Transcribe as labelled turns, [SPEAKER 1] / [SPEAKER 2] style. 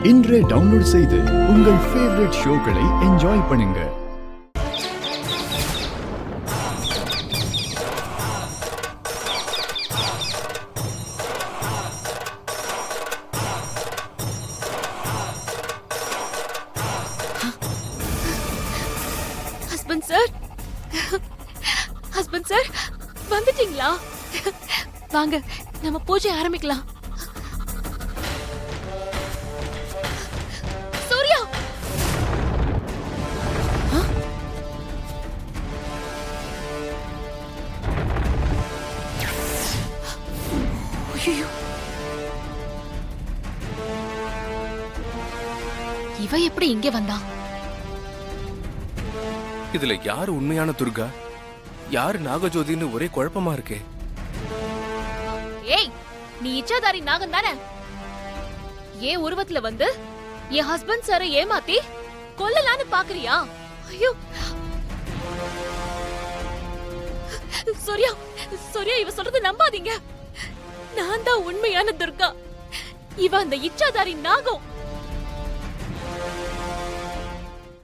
[SPEAKER 1] இன்றே டவுன்லோட் செய்து உங்கள் ஃபேவரட் ஷோக்களை என்ஜாய் பண்ணுங்க.
[SPEAKER 2] ஹஸ்பண்ட் சார், ஹஸ்பண்ட் சார் வந்துட்டீங்களா? வாங்க நம்ம பூஜை ஆரம்பிக்கலாம். சூர்யா, ஐயோ, இவ எப்படி இங்கே வந்தா?
[SPEAKER 3] இதுல யாரு உண்மையான துர்கா, யாரு நாகஜோதின்னு ஒரே குழப்பமா இருக்கே.
[SPEAKER 2] ஏய், நீ இச்சாதாரி நாகம் தானே? ஏன் உருவத்துல வந்து என் ஹஸ்பண்ட் சாரை ஏமாத்தி கொல்லலான்னு பாக்குறியா? ஐயோ சூர்யா, சூர்யா, இவ சொல்றது நம்பாதீங்க. நான் தான் உண்மையான துர்கா. இவ அந்த இச்சாதாரி நாகம்.